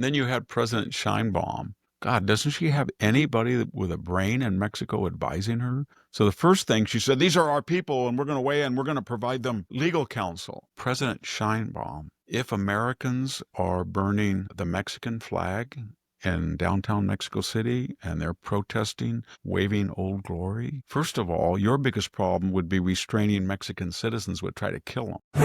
Then you had President Scheinbaum. God, doesn't she have anybody with a brain in Mexico advising her? So the first thing she said, these are our people and we're going to weigh in, we're going to provide them legal counsel. President Scheinbaum, if Americans are burning the Mexican flag in downtown Mexico City and they're protesting, waving Old Glory, first of all, your biggest problem would be restraining Mexican citizens would try to kill them.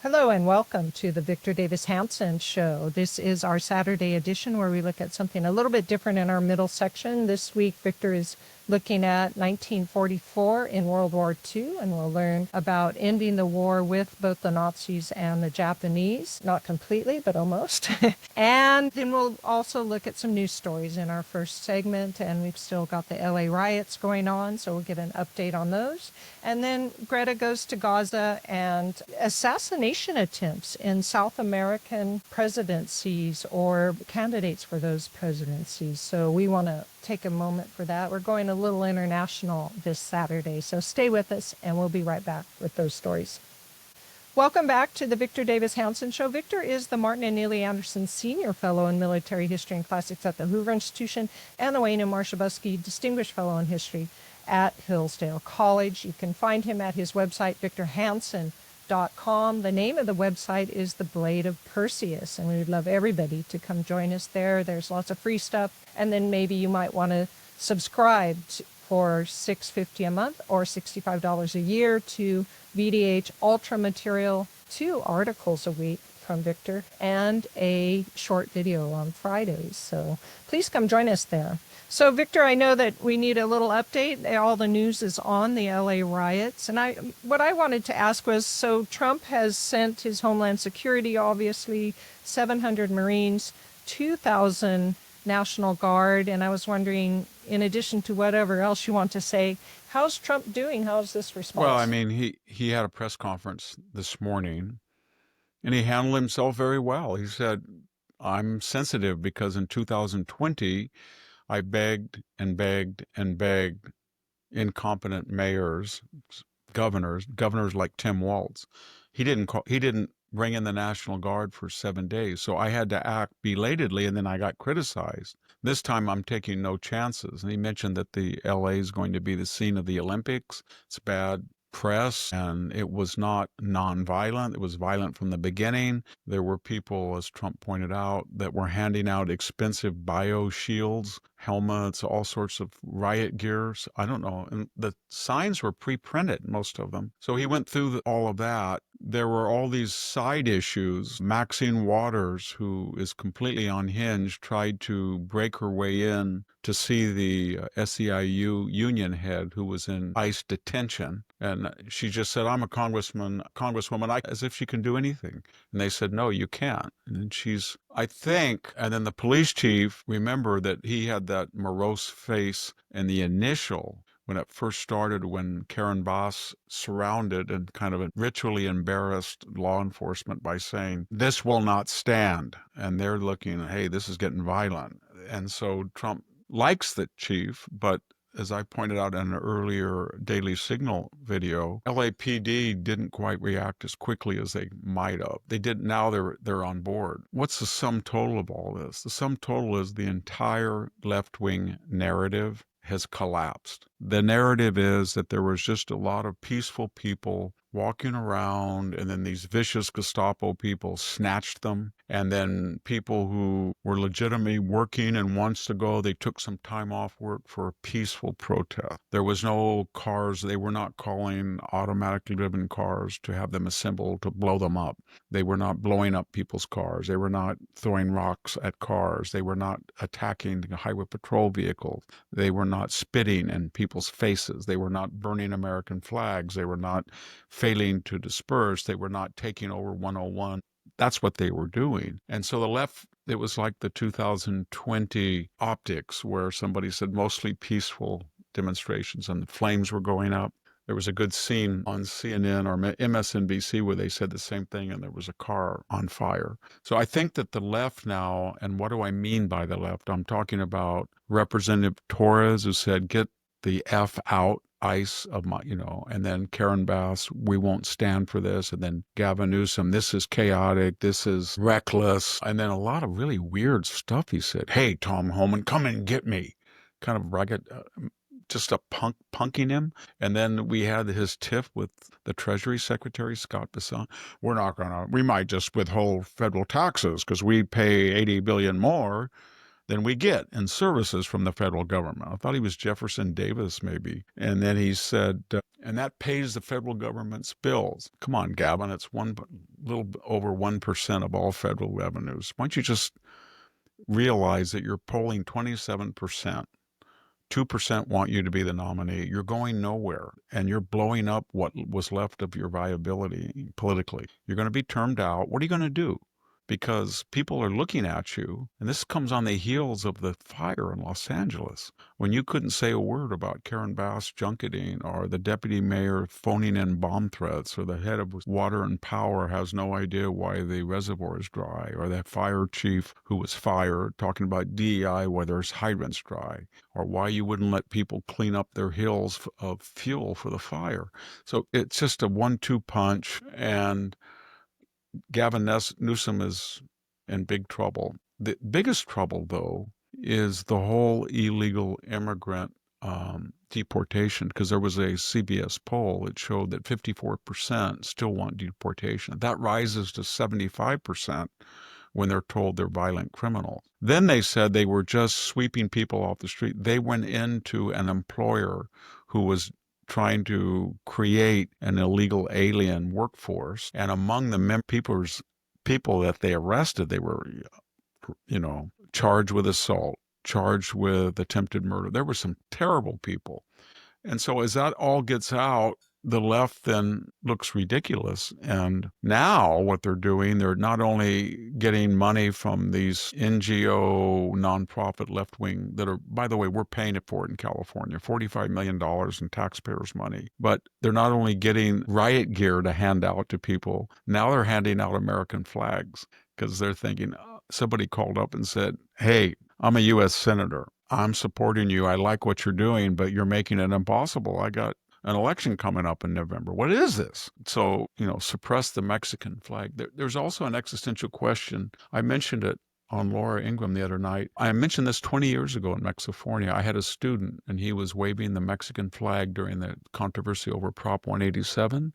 Hello and welcome to the Victor Davis Hanson Show. This is our Saturday edition where we look at something a little bit different in our middle section. This week, Victor is looking at 1944 in World War II, and we'll learn about ending the war with both the Nazis and the Japanese. Not completely, but almost. And then we'll also look at some news stories in our first segment, and we've still got the LA riots going on, so we'll get an update on those. And then Greta goes to Gaza and assassination attempts in South American presidencies or candidates for those presidencies. So we want to take a moment for that. We're going a little international this Saturday, so stay with us and we'll be right back with those stories. Welcome back to the Victor Davis Hanson Show. Victor is the Martin and Neely Anderson Senior Fellow in Military History and Classics at the Hoover Institution and the Wayne and Marcia Buskey Distinguished Fellow in History at Hillsdale College. You can find him at his website, victorhanson.com. The name of the website is The Blade of Perseus, and we would love everybody to come join us there. There's lots of free stuff, and then maybe you might want to subscribe for $6.50 a month or $65 a year to VDH Ultra Material, 2 articles a week from Victor, and a short video on Fridays. So please come join us there. So, Victor, I know that we need a little update. All the news is on the LA riots. And what I wanted to ask was, so Trump has sent his Homeland Security, obviously, 700 Marines, 2,000 National Guard. And I was wondering, in addition to whatever else you want to say, how's Trump doing? How's this response? Well, I mean, he had a press conference this morning, and he handled himself very well. He said, I'm sensitive because in 2020, I begged and begged and begged incompetent mayors, governors like Tim Walz. He didn't bring in the National Guard for 7 days. So I had to act belatedly, and then I got criticized. This time I'm taking no chances. And he mentioned that the LA is going to be the scene of the Olympics. It's bad press, and it was not nonviolent. It was violent from the beginning. There were people, as Trump pointed out, that were handing out expensive bio shields, helmets, all sorts of riot gears. I don't know. And the signs were pre-printed, most of them. So he went through all of that. There were all these side issues. Maxine Waters, who is completely unhinged, tried to break her way in to see the SEIU union head who was in ICE detention. And she just said, I'm a congresswoman, as if she can do anything. And they said, no, you can't. And she's, I think, and then the police chief, remember that he had that morose face in the initial, when it first started, when Karen Bass surrounded and kind of ritually embarrassed law enforcement by saying, this will not stand. And they're looking, hey, this is getting violent. And so Trump likes the chief, but as I pointed out in an earlier Daily Signal video, LAPD didn't quite react as quickly as they might have. They did. Now they're on board. What's the sum total of all this? The sum total is the entire left-wing narrative has collapsed. The narrative is that there was just a lot of peaceful people walking around, and then these vicious Gestapo people snatched them. And then people who were legitimately working and wants to go, they took some time off work for a peaceful protest. There was no cars. They were not calling automatically driven cars to have them assembled to blow them up. They were not blowing up people's cars. They were not throwing rocks at cars. They were not attacking highway patrol vehicles. They were not spitting in people's faces. They were not burning American flags. They were not failing to disperse. They were not taking over 101. That's what they were doing. And so the left, it was like the 2020 optics where somebody said mostly peaceful demonstrations and the flames were going up. There was a good scene on CNN or MSNBC where they said the same thing, and there was a car on fire. So I think that the left now, and what do I mean by the left? I'm talking about Representative Torres, who said, get the F out, ICE of my, and then Karen Bass, we won't stand for this. And then Gavin Newsom, this is chaotic, this is reckless. And then a lot of really weird stuff he said. Hey, Tom Homan, come and get me. Kind of rugged, just a punking him. And then we had his tiff with the Treasury Secretary, Scott Bessent. We might just withhold federal taxes because we pay $80 billion more than we get in services from the federal government. I thought he was Jefferson Davis, maybe. And then he said, and that pays the federal government's bills. Come on, Gavin, it's little over 1% of all federal revenues. Why don't you just realize that you're polling 27%? 2% want you to be the nominee. You're going nowhere, and you're blowing up what was left of your viability politically. You're going to be termed out. What are you going to do? Because people are looking at you, and this comes on the heels of the fire in Los Angeles, when you couldn't say a word about Karen Bass junketing, or the deputy mayor phoning in bomb threats, or the head of water and power has no idea why the reservoir is dry, or the fire chief who was fired talking about DEI, whether his hydrant's dry, or why you wouldn't let people clean up their hills of fuel for the fire. So it's just a 1-2 punch, and Gavin Newsom is in big trouble. The biggest trouble, though, is the whole illegal immigrant deportation, because there was a CBS poll that showed that 54% still want deportation. That rises to 75% when they're told they're violent criminals. Then they said they were just sweeping people off the street. They went into an employer who was trying to create an illegal alien workforce, and among the people that they arrested, they were, charged with assault, charged with attempted murder. There were some terrible people. And so as that all gets out, the left then looks ridiculous. And now what they're doing, they're not only getting money from these NGO nonprofit left wing that are, by the way, we're paying it for it in California, $45 million in taxpayers' money. But they're not only getting riot gear to hand out to people, now they're handing out American flags, because they're thinking, somebody called up and said, hey, I'm a U.S. Senator. I'm supporting you. I like what you're doing, but you're making it impossible. I got an election coming up in November. What is this? So, suppress the Mexican flag. There's also an existential question. I mentioned it on Laura Ingraham the other night. I mentioned this 20 years ago in Mexifornia. I had a student, and he was waving the Mexican flag during the controversy over Prop 187,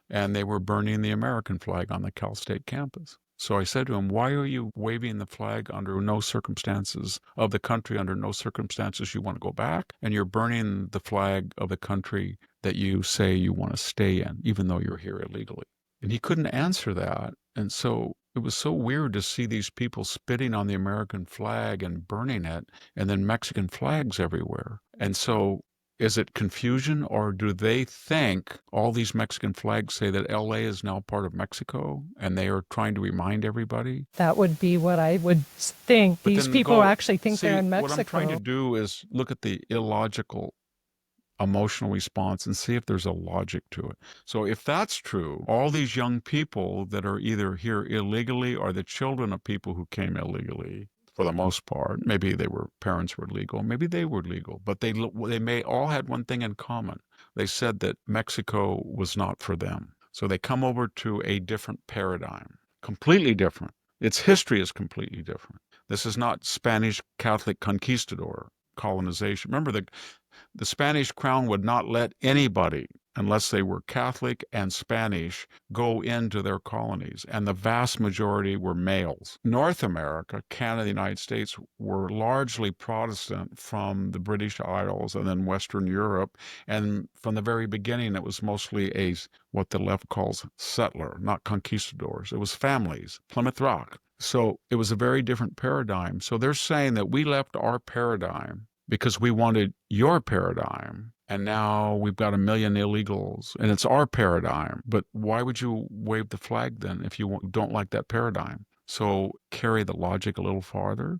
and they were burning the American flag on the Cal State campus. So I said to him, why are you waving the flag under no circumstances of the country, under no circumstances you want to go back? And you're burning the flag of the country that you say you want to stay in, even though you're here illegally. And he couldn't answer that. And so it was so weird to see these people spitting on the American flag and burning it, and then Mexican flags everywhere. And so is it confusion, or do they think all these Mexican flags say that LA is now part of Mexico and they are trying to remind everybody? That would be what I would think. These people actually think they're in Mexico. What I'm trying to do is look at the illogical emotional response and see if there's a logic to it. So if that's true, all these young people that are either here illegally or the children of people who came illegally, for the most part, maybe parents were legal, maybe they were legal, but they may all had one thing in common. They said that Mexico was not for them. So they come over to a different paradigm, completely different. Its history is completely different. This is not Spanish Catholic conquistador colonization. Remember, the Spanish crown would not let anybody, unless they were Catholic and Spanish, go into their colonies, and the vast majority were males. North America, Canada, the United States, were largely Protestant from the British Isles and then Western Europe, and from the very beginning it was mostly what the left calls settler, not conquistadors. It was families, Plymouth Rock. So it was a very different paradigm. So they're saying that we left our paradigm because we wanted your paradigm, and now we've got 1 million illegals, and it's our paradigm. But why would you wave the flag then if you don't like that paradigm? So carry the logic a little further.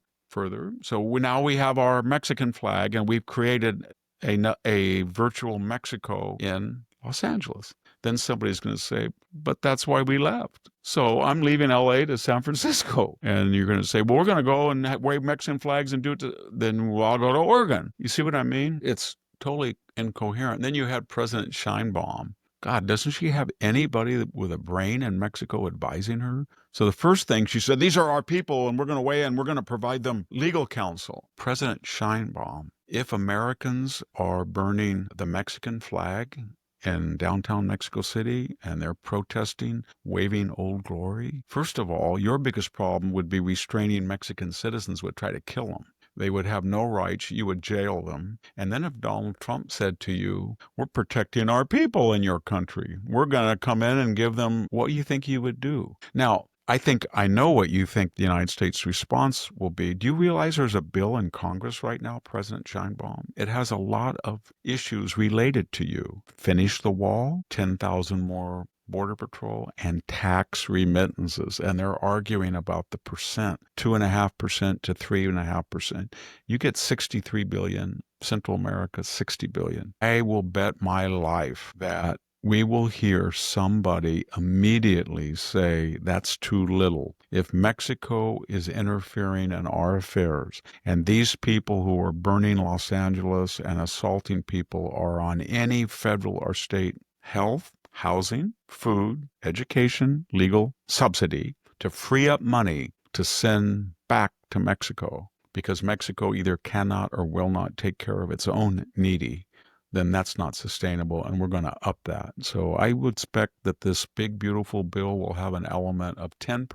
So now we have our Mexican flag, and we've created a virtual Mexico in Los Angeles. Then somebody's going to say, but that's why we left. So I'm leaving LA to San Francisco. And you're going to say, well, we're going to go and wave Mexican flags and do it. Then we'll all go to Oregon. You see what I mean? It's totally incoherent. Then you had President Scheinbaum. God, doesn't she have anybody with a brain in Mexico advising her? So the first thing she said, these are our people and we're going to weigh in, we're going to provide them legal counsel. President Scheinbaum, if Americans are burning the Mexican flag in downtown Mexico City and they're protesting, waving Old Glory, first of all, your biggest problem would be restraining Mexican citizens would try to kill them. They would have no rights. You would jail them. And then if Donald Trump said to you, we're protecting our people in your country, we're going to come in and give them, what do you think you would do? Now, I know what you think the United States response will be. Do you realize there's a bill in Congress right now, President Scheinbaum? It has a lot of issues related to you. Finish the wall, 10,000 more Border Patrol, and tax remittances. And they're arguing about the percent, 2.5% to 3.5%. You get 63 billion, Central America, 60 billion. I will bet my life that we will hear somebody immediately say that's too little. If Mexico is interfering in our affairs and these people who are burning Los Angeles and assaulting people are on any federal or state health, housing, food, education, legal subsidy to free up money to send back to Mexico because Mexico either cannot or will not take care of its own needy, then that's not sustainable, and we're going to up that. So I would expect that this big, beautiful bill will have an element of 10%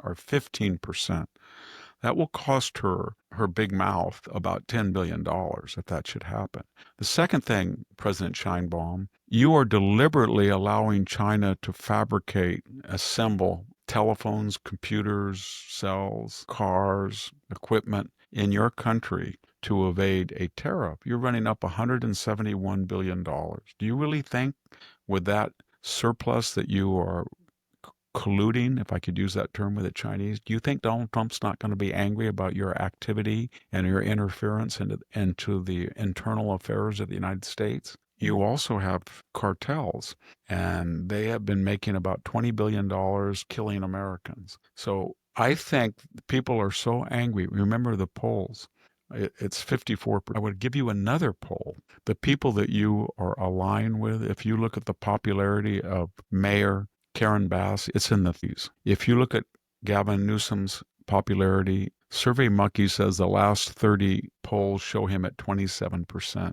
or 15%. That will cost her big mouth about $10 billion if that should happen. The second thing, President Scheinbaum, you are deliberately allowing China to fabricate, assemble telephones, computers, cells, cars, equipment in your country to evade a tariff. You're running up $171 billion. Do you really think with that surplus that you are colluding, if I could use that term, with the Chinese, do you think Donald Trump's not going to be angry about your activity and your interference into the internal affairs of the United States? You also have cartels, and they have been making about $20 billion killing Americans. So I think people are so angry. Remember the polls. It's 54%. I would give you another poll. The people that you are aligned with, if you look at the popularity of Mayor Karen Bass, it's in the 30s. If you look at Gavin Newsom's popularity, SurveyMonkey says the last 30 polls show him at 27%.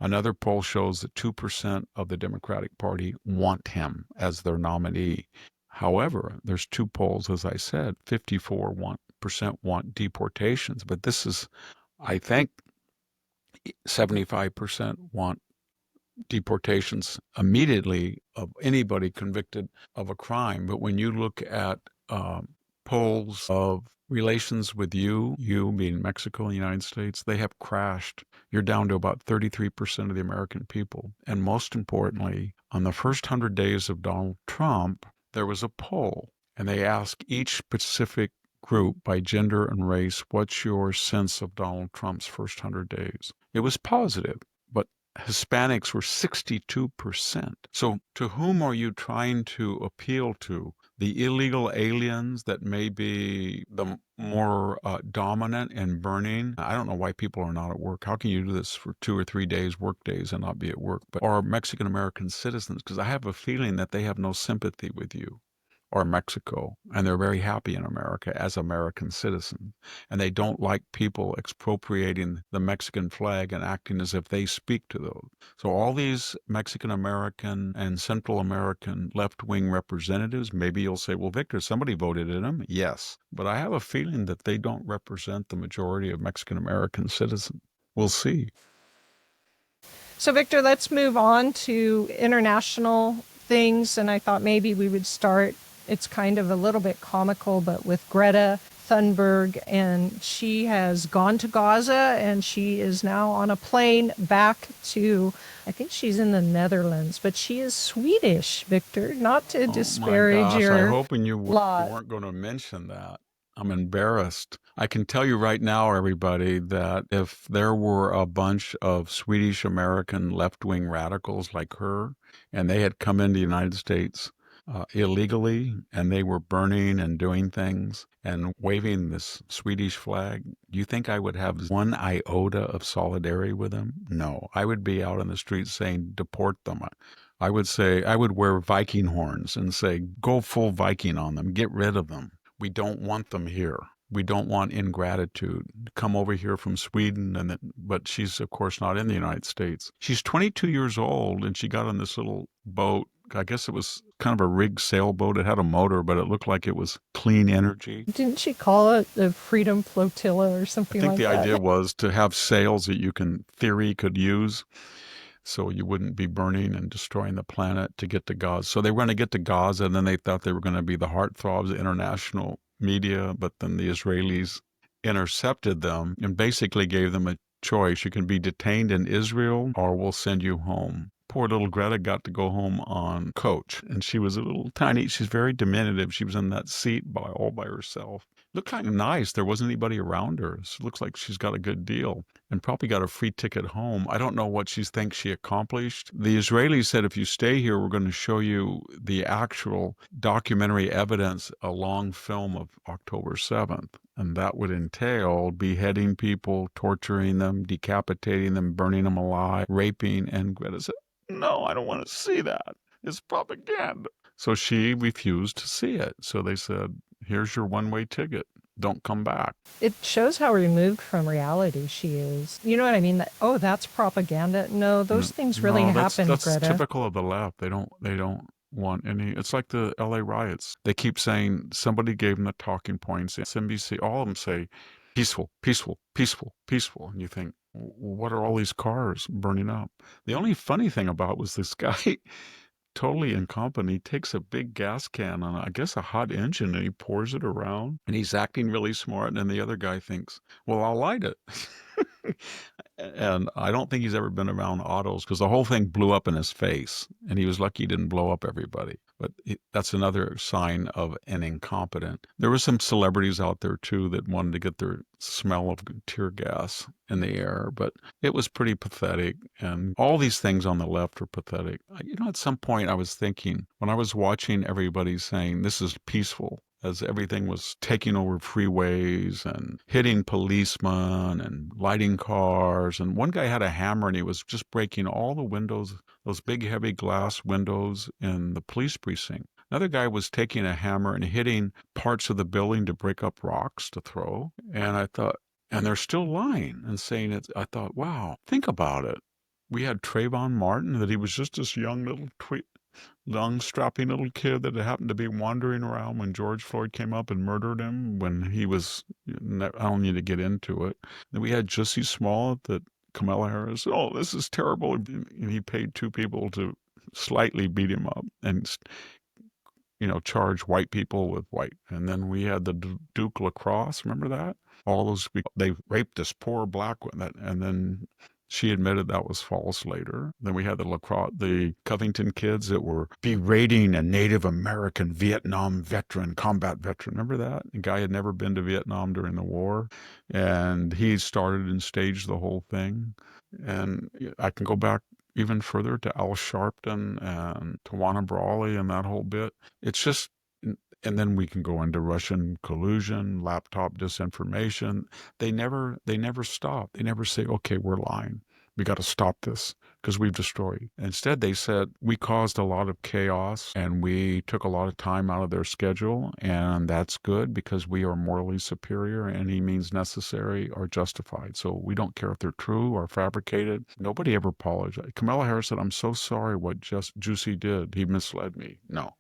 Another poll shows that 2% of the Democratic Party want him as their nominee. However, there's two polls, as I said, 54% want deportations, but this is, I think, 75% want deportations immediately of anybody convicted of a crime. But when you look at polls of relations with you being Mexico and the United States, they have crashed. You're down to about 33% of the American people. And most importantly, on the first 100 days of Donald Trump, there was a poll, and they asked each specific group by gender and race, what's your sense of Donald Trump's first 100 days? It was positive, but Hispanics were 62%. So to whom are you trying to appeal to? The illegal aliens that may be the more dominant in burning? I don't know why people are not at work. How can you do this for 2 or 3 days, work days, and not be at work? But are Mexican-American citizens, because I have a feeling that they have no sympathy with you or Mexico, and they're very happy in America as American citizens. And they don't like people expropriating the Mexican flag and acting as if they speak to those. So all these Mexican-American and Central American left-wing representatives, maybe you'll say, well, Victor, somebody voted in them. Yes. But I have a feeling that they don't represent the majority of Mexican-American citizens. We'll see. So, Victor, let's move on to international things. And I thought maybe we would start, it's kind of a little bit comical, but with Greta Thunberg. And she has gone to Gaza, and she is now on a plane back to, I think she's in the Netherlands, but she is Swedish, Victor, not to disparage my gosh, your I hoping you lot. weren't going to mention that. I'm embarrassed. I can tell you right now, everybody, that if there were a bunch of Swedish American left wing radicals like her, and they had come into the United States illegally, and they were burning and doing things and waving this Swedish flag, do you think I would have one iota of solidarity with them? No. I would be out in the streets saying, deport them. I would say, I would wear Viking horns and say, go full Viking on them, get rid of them. We don't want them here. We don't want ingratitude. Come over here from Sweden, but she's of course not in the United States. She's 22 years old, and she got on this little boat. I guess it was kind of a rigged sailboat. It had a motor, but it looked like it was clean energy. Didn't she call it the Freedom Flotilla or I something think like the that? idea was to have sails that you could use, so you wouldn't be burning and destroying the planet to get to Gaza. So they were going to get to Gaza, and then they thought they were going to be the heartthrobs of international media, but then the Israelis intercepted them and basically gave them a choice. You can be detained in Israel, or we'll send you home. Poor little Greta got to go home on coach, and she was a little tiny. She's very diminutive. She was in that seat all by herself. Looked kind of nice. There wasn't anybody around her. So it looks like she's got a good deal and probably got a free ticket home. I don't know what she thinks she accomplished. The Israelis said, if you stay here, we're going to show you the actual documentary evidence, a long film of October 7th. And that would entail beheading people, torturing them, decapitating them, burning them alive, raping. And Greta said, no, I don't want to see that. It's propaganda. So she refused to see it. So they said, here's your one-way ticket. Don't come back. It shows how removed from reality she is. You know what I mean? That's propaganda. No, those things really happen, that's Greta. typical of the left. They don't want any. It's like the LA riots. They keep saying somebody gave them the talking points. NBC, all of them say peaceful, peaceful, peaceful, peaceful. And you think, what are all these cars burning up? The only funny thing about it was this guy, totally incompetent. He takes a big gas can on, I guess, a hot engine, and he pours it around, and he's acting really smart. And then the other guy thinks, well, I'll light it. And I don't think he's ever been around autos, because the whole thing blew up in his face, and he was lucky he didn't blow up everybody. But that's another sign of an incompetent. There were some celebrities out there too that wanted to get their smell of tear gas in the air, but it was pretty pathetic. And all these things on the left are pathetic. At some point I was thinking, when I was watching everybody saying this is peaceful, as everything was taking over freeways and hitting policemen and lighting cars. And one guy had a hammer, and he was just breaking all the windows, those big heavy glass windows in the police precinct. Another guy was taking a hammer and hitting parts of the building to break up rocks to throw. And I thought, and they're still lying and saying it. I thought, wow, think about it. We had Trayvon Martin, that he was just this young strapping little kid that happened to be wandering around when George Floyd came up and murdered him when he was, I don't need to get into it. Then we had Jussie Smollett, that Kamala Harris, oh, this is terrible. And he paid two people to slightly beat him up and, charge white people with white. And then we had the Duke lacrosse, remember that? All those people, they raped this poor black one, and then she admitted that was false later. Then we had the Covington kids that were berating a Native American Vietnam combat veteran. Remember that? The guy had never been to Vietnam during the war, and he started and staged the whole thing. And I can go back even further to Al Sharpton and Tawana Brawley and that whole bit. It's just, and then we can go into Russian collusion, laptop disinformation. They never stop. They never say, okay, we're lying. We got to stop this because we've destroyed. Instead, they said we caused a lot of chaos and we took a lot of time out of their schedule. And that's good because we are morally superior. Any means necessary are justified. So we don't care if they're true or fabricated. Nobody ever apologized. Kamala Harris said, I'm so sorry what Juicy did. He misled me. No.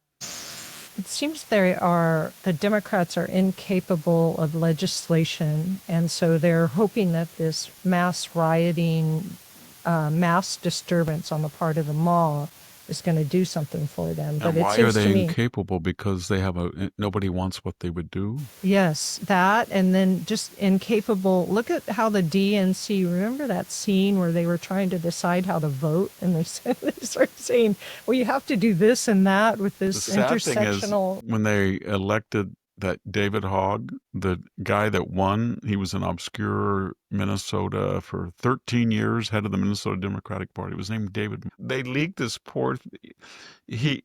It seems the Democrats are incapable of legislation, and so they're hoping that this mass rioting, mass disturbance on the part of the mall is going to do something for them. But And it why are seems to they me, incapable? Because they have nobody wants what they would do. yes, that, and then just incapable. Look at how the DNC, remember that scene where they were trying to decide how to vote, and they started saying, well, you have to do this and that with The this sad thing is, intersectional. when they elected that David Hogg, the guy that won, he was in obscure Minnesota for 13 years, head of the Minnesota Democratic Party. It was named David. They leaked this he,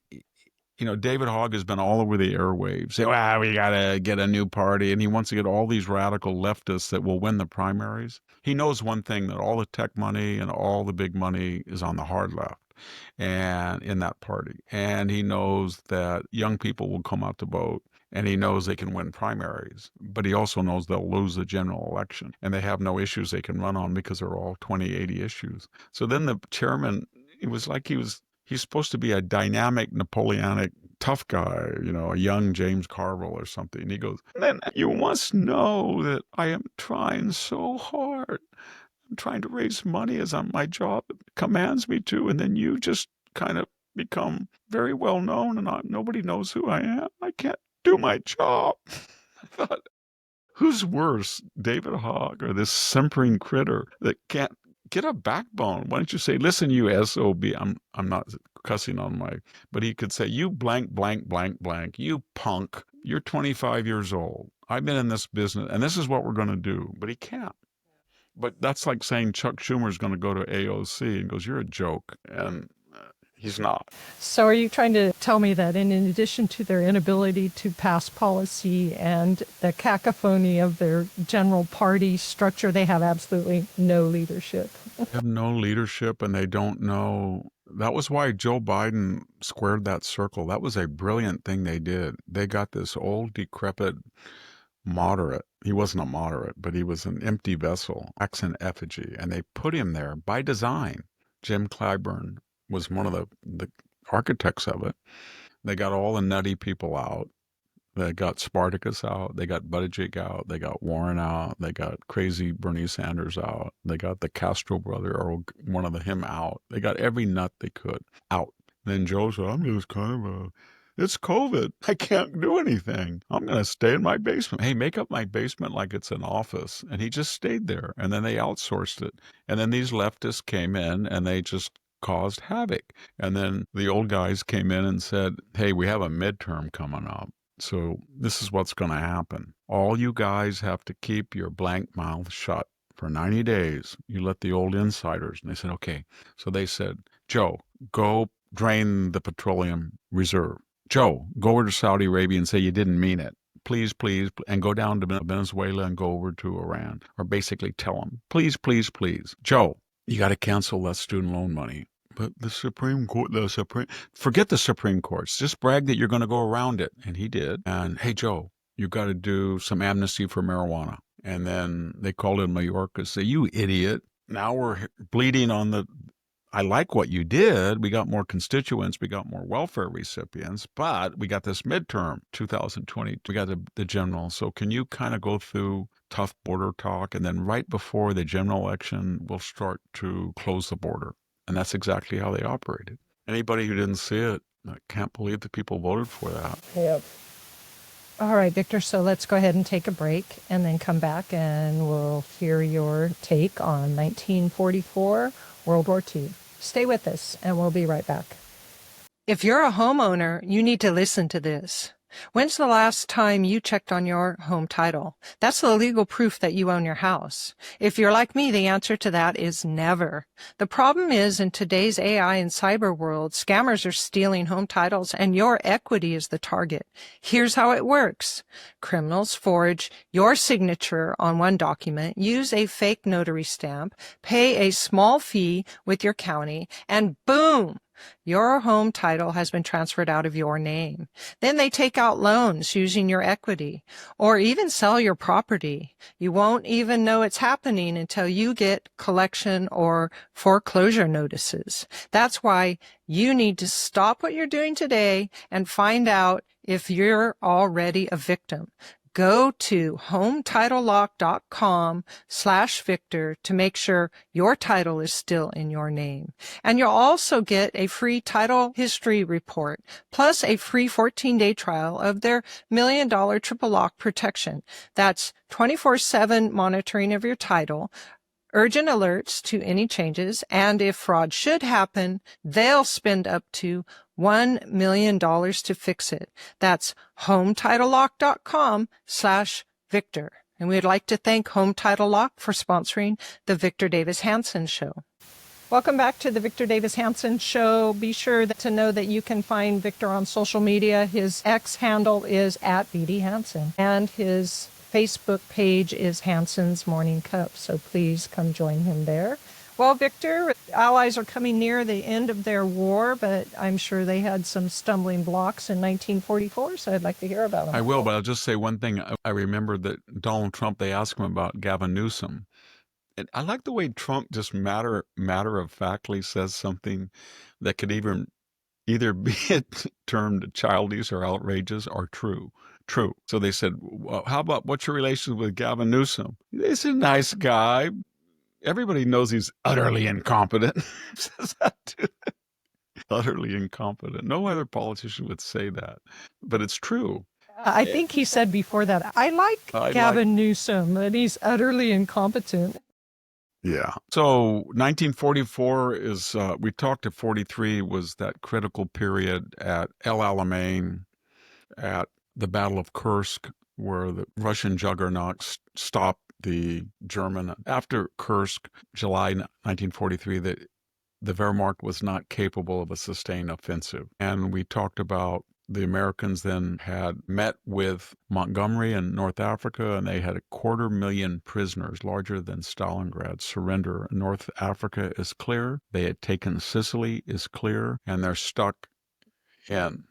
David Hogg has been all over the airwaves saying, well, we got to get a new party. And he wants to get all these radical leftists that will win the primaries. He knows one thing, that all the tech money and all the big money is on the hard left and in that party. And he knows that young people will come out to vote. And he knows they can win primaries, but he also knows they'll lose the general election. And they have no issues they can run on because they're all 2080 issues. So then the chairman, it was like he's supposed to be a dynamic Napoleonic tough guy, a young James Carville or something. And he goes, then you must know that I am trying so hard. I'm trying to raise money as my job commands me to. And then you just kind of become very well known and nobody knows who I am. I can't do my job. I thought, who's worse, David Hogg or this simpering critter that can't get a backbone? Why don't you say, listen, you SOB, I'm not cussing on but he could say, you blank, blank, blank, blank, you punk, you're 25 years old. I've been in this business and this is what we're going to do. But he can't. But that's like saying Chuck Schumer's going to go to AOC and goes, you're a joke. And he's not. So are you trying to tell me that in addition to their inability to pass policy and the cacophony of their general party structure, they have absolutely no leadership? They have no leadership and they don't know. That was why Joe Biden squared that circle. That was a brilliant thing they did. They got this old, decrepit moderate. He wasn't a moderate, but he was an empty vessel, ex in effigy. And they put him there by design. Jim Clyburn was one of the architects of it. They got all the nutty people out. They got Spartacus out. They got Buttigieg out. They got Warren out. They got crazy Bernie Sanders out. They got the Castro brother or one of him out. They got every nut they could out. Then Joe said, I'm just kind of it's COVID. I can't do anything. I'm going to stay in my basement. Hey, make up my basement like it's an office. And he just stayed there. And then they outsourced it. And then these leftists came in and they just caused havoc. And then the old guys came in and said, hey, we have a midterm coming up. So this is what's going to happen. All you guys have to keep your blank mouth shut for 90 days. You let the old insiders. And they said, okay. So they said, Joe, go drain the petroleum reserve. Joe, go over to Saudi Arabia and say you didn't mean it. Please, please, and go down to Venezuela and go over to Iran. Or basically tell them, please, please, please. Joe, you got to cancel that student loan money. But the Supreme Court, forget the Supreme Courts. Just brag that you're going to go around it. And he did. And hey, Joe, you got to do some amnesty for marijuana. And then they called in Mallorca and say, you idiot. Now we're bleeding on I like what you did. We got more constituents. We got more welfare recipients. But we got this midterm, 2020. We got the general. So can you kind of go through tough border talk? And then right before the general election, we'll start to close the border. And that's exactly how they operated. Anybody who didn't see it, I can't believe the people voted for that. Yep. All right, Victor, so let's go ahead and take a break and then come back and we'll hear your take on 1944, World War II. Stay with us and we'll be right back. If you're a homeowner, you need to listen to this. When's the last time you checked on your home title? That's the legal proof that you own your house. If you're like me, the answer to that is never. The problem is, in today's AI and cyber world, scammers are stealing home titles and your equity is the target. Here's how it works. Criminals forge your signature on one document, use a fake notary stamp, pay a small fee with your county, and boom! Your home title has been transferred out of your name. Then they take out loans using your equity or even sell your property. You won't even know it's happening until you get collection or foreclosure notices. That's why you need to stop what you're doing today and find out if you're already a victim. Go to HometitleLock.com/Victor to make sure your title is still in your name. And you'll also get a free title history report, plus a free 14-day trial of their $1 million triple lock protection. That's 24/7 monitoring of your title, urgent alerts to any changes, and if fraud should happen, they'll spend up to $1 million to fix it. That's HomeTitleLock.com/Victor. And we'd like to thank Home Title Lock for sponsoring the Victor Davis Hanson Show. Welcome back to the Victor Davis Hanson Show. Be sure to know that you can find Victor on social media. His X handle is @VDHanson, and his Facebook page is Hanson's Morning Cup. So please come join him there. Well, Victor, Allies are coming near the end of their war, but I'm sure they had some stumbling blocks in 1944, so I'd like to hear about them. I will, but I'll just say one thing. I remember that Donald Trump, they asked him about Gavin Newsom. And I like the way Trump just matter-of-factly says something that could either be termed childish or outrageous or true. True. So they said, well, how about what's your relations with Gavin Newsom? He's a nice guy. Everybody knows he's utterly incompetent. Says that too. Utterly incompetent. No other politician would say that, but it's true. I think he said before that, I like Gavin Newsom, but he's utterly incompetent. Yeah. So 1944 is, we talked to 43 was that critical period at El Alamein, at the Battle of Kursk, where the Russian juggernauts stopped the German. After Kursk, July 1943, the Wehrmacht was not capable of a sustained offensive. And we talked about the Americans then had met with Montgomery in North Africa, and they had 250,000 prisoners, larger than Stalingrad, surrender. North Africa is clear. They had taken Sicily, is clear, and they're stuck in.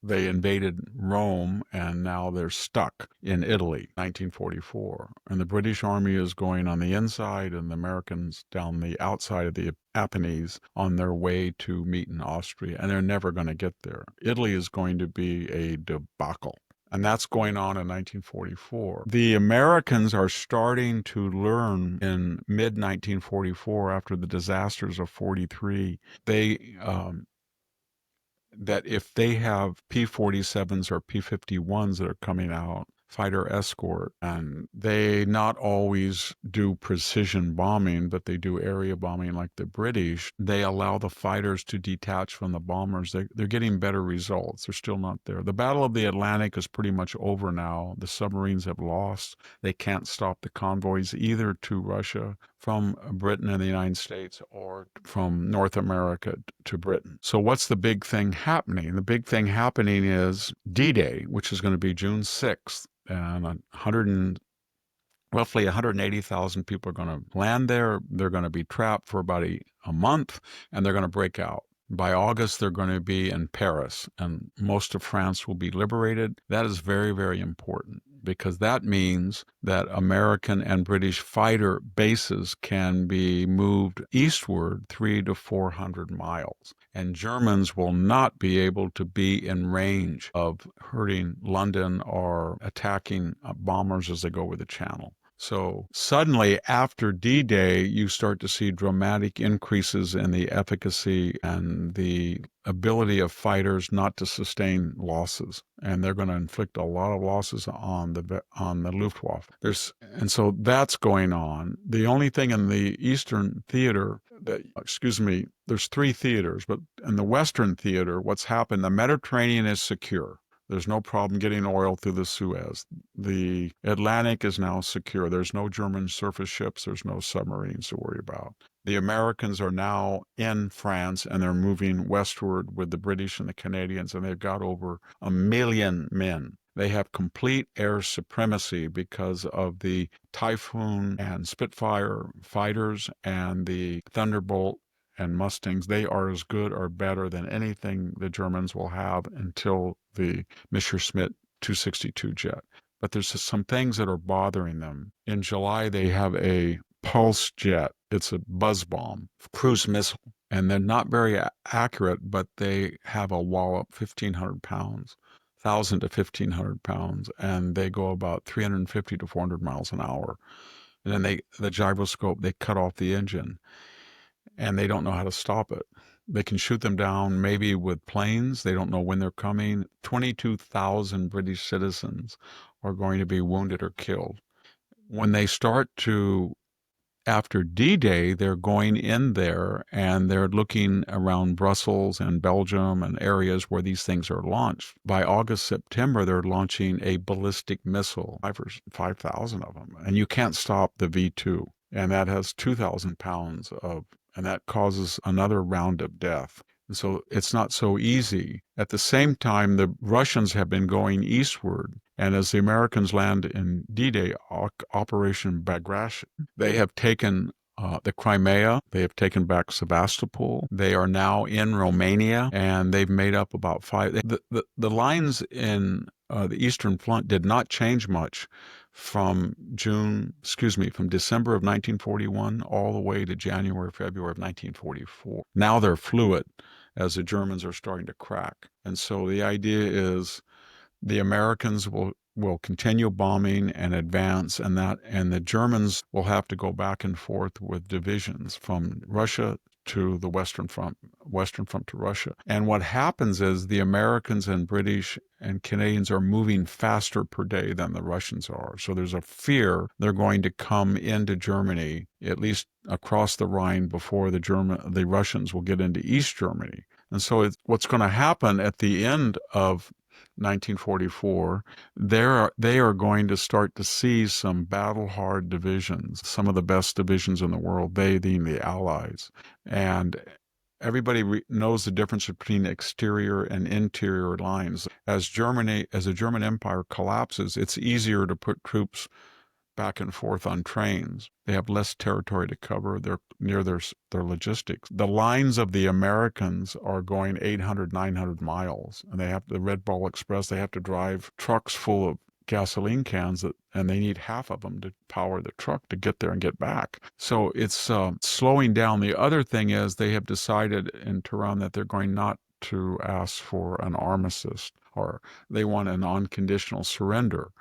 They invaded Rome, and now they're stuck in Italy, 1944. And the British Army is going on the inside, and the Americans down the outside of the Apennines on their way to meet in Austria. And they're never going to get there. Italy is going to be a debacle. And that's going on in 1944. The Americans are starting to learn in mid-1944, after the disasters of 43, that if they have P-47s or P-51s that are coming out, fighter escort, and they not always do precision bombing, but they do area bombing like the British, they allow the fighters to detach from the bombers. They're getting better results. They're still not there. The Battle of the Atlantic is pretty much over now. The submarines have lost. They can't stop the convoys either to Russia from Britain and the United States, or from North America to Britain. So what's the big thing happening? The big thing happening is D-Day, which is going to be June 6th. And roughly 180,000 people are going to land there. They're going to be trapped for about a month, and they're going to break out. By August, they're going to be in Paris, and most of France will be liberated. That is very, very important, because that means that American and British fighter bases can be moved eastward 300 to 400 miles. And Germans will not be able to be in range of hurting London or attacking bombers as they go over the Channel. So suddenly, after D-Day, you start to see dramatic increases in the efficacy and the ability of fighters not to sustain losses, and they're going to inflict a lot of losses on the Luftwaffe. And so that's going on. The only thing in the Eastern theater there's 3 theaters, but in the Western theater, what's happened? The Mediterranean is secure. There's no problem getting oil through the Suez. The Atlantic is now secure. There's no German surface ships. There's no submarines to worry about. The Americans are now in France, and they're moving westward with the British and the Canadians, and they've got over 1 million men. They have complete air supremacy because of the Typhoon and Spitfire fighters and the Thunderbolt and Mustangs. They are as good or better than anything the Germans will have until the Messerschmitt 262 jet. But there's just some things that are bothering them. In July, they have a pulse jet. It's a buzz bomb, cruise missile. And they're not very accurate, but they have a wallop, 1,500 pounds. 1,000 to 1,500 pounds, and they go about 350 to 400 miles an hour. And then the gyroscope, they cut off the engine, and they don't know how to stop it. They can shoot them down maybe with planes. They don't know when they're coming. 22,000 British citizens are going to be wounded or killed. When they start to after D-Day, they're going in there and they're looking around Brussels and Belgium and areas where these things are launched. By August, September, they're launching a ballistic missile, 5,000 of them. And you can't stop the V2. And that has 2,000 pounds of, and that causes another round of death. And so it's not so easy. At the same time, the Russians have been going eastward. And as the Americans land in D-Day, Operation Bagration, they have taken the Crimea. They have taken back Sevastopol. They are now in Romania, and they've made up about the lines in the Eastern Front did not change much from December of 1941 all the way to January, February of 1944. Now they're fluid as the Germans are starting to crack. And so the idea is the Americans will continue bombing and advance, and the Germans will have to go back and forth with divisions from Russia to the Western Front to Russia. And what happens is the Americans and British and Canadians are moving faster per day than the Russians are. So there's a fear they're going to come into Germany, at least across the Rhine, before the Russians will get into East Germany. And so what's going to happen at the end of 1944, they are going to start to see some battle-hard divisions, some of the best divisions in the world, they being the Allies. And everybody knows the difference between exterior and interior lines. As the German Empire collapses, it's easier to put troops back and forth on trains. They have less territory to cover. They're near their logistics. The lines of the Americans are going 800, 900 miles, and they have the Red Ball Express. They have to drive trucks full of gasoline cans, and they need half of them to power the truck to get there and get back. So it's slowing down. The other thing is they have decided in Tehran that they're going not to ask for an armistice, or they want an unconditional surrender.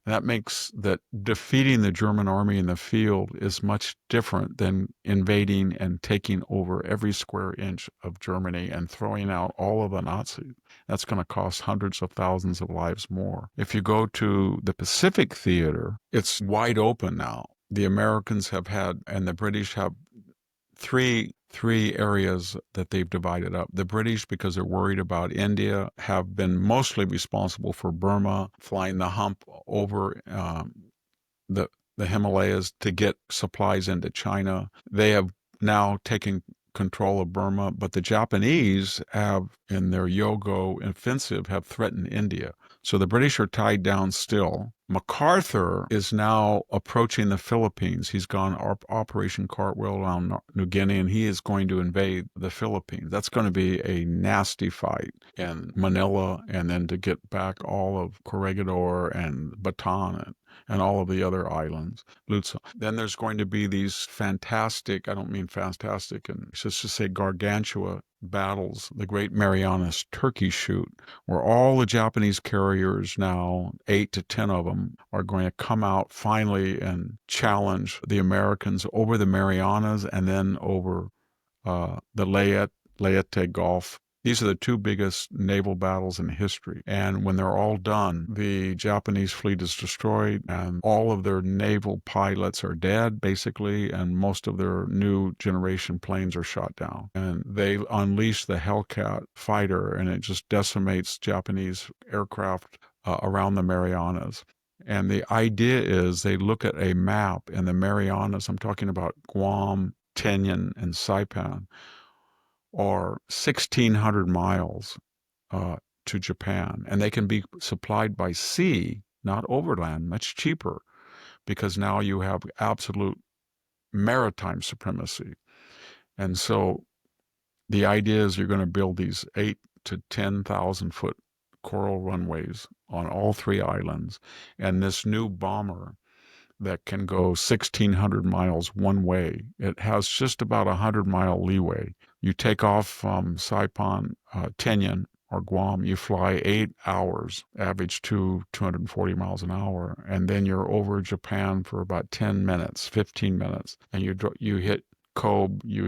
That makes that defeating the German army in the field is much different than invading and taking over every square inch of Germany and throwing out all of the Nazis. That's going to cost hundreds of thousands of lives more. If you go to the Pacific theater, it's wide open now. The Americans have had, and the British have, three areas that they've divided up. The British, because they're worried about India, have been mostly responsible for Burma, flying the hump over the Himalayas to get supplies into China. They have now taken control of Burma, but the Japanese have, in their Yogo offensive, have threatened India. So the British are tied down still. MacArthur is now approaching the Philippines. He's gone Operation Cartwheel around New Guinea, and he is going to invade the Philippines. That's going to be a nasty fight in Manila, and then to get back all of Corregidor and Bataan and all of the other islands. Lutza. Then there's going to be these fantastic, I don't mean fantastic, and just to say gargantua battles, the Great Marianas Turkey Shoot, where all the Japanese carriers now, 8 to 10 of them, are going to come out finally and challenge the Americans over the Marianas and then over the Leyte Gulf. These are the two biggest naval battles in history. And when they're all done, the Japanese fleet is destroyed and all of their naval pilots are dead, basically, and most of their new generation planes are shot down. And they unleash the Hellcat fighter, and it just decimates Japanese aircraft around the Marianas. And the idea is they look at a map in the Marianas, I'm talking about Guam, Tinian, and Saipan, are 1,600 miles to Japan, and they can be supplied by sea, not overland, much cheaper, because now you have absolute maritime supremacy. And so the idea is you're going to build these 8 to 10,000 foot coral runways on all three islands, and this new bomber that can go 1,600 miles one way. It has just about 100-mile leeway. You take off from Saipan, Tinian, or Guam, you fly 8 hours, average 240 miles an hour, and then you're over Japan for about 10 minutes, 15 minutes, and you hit Kobe, you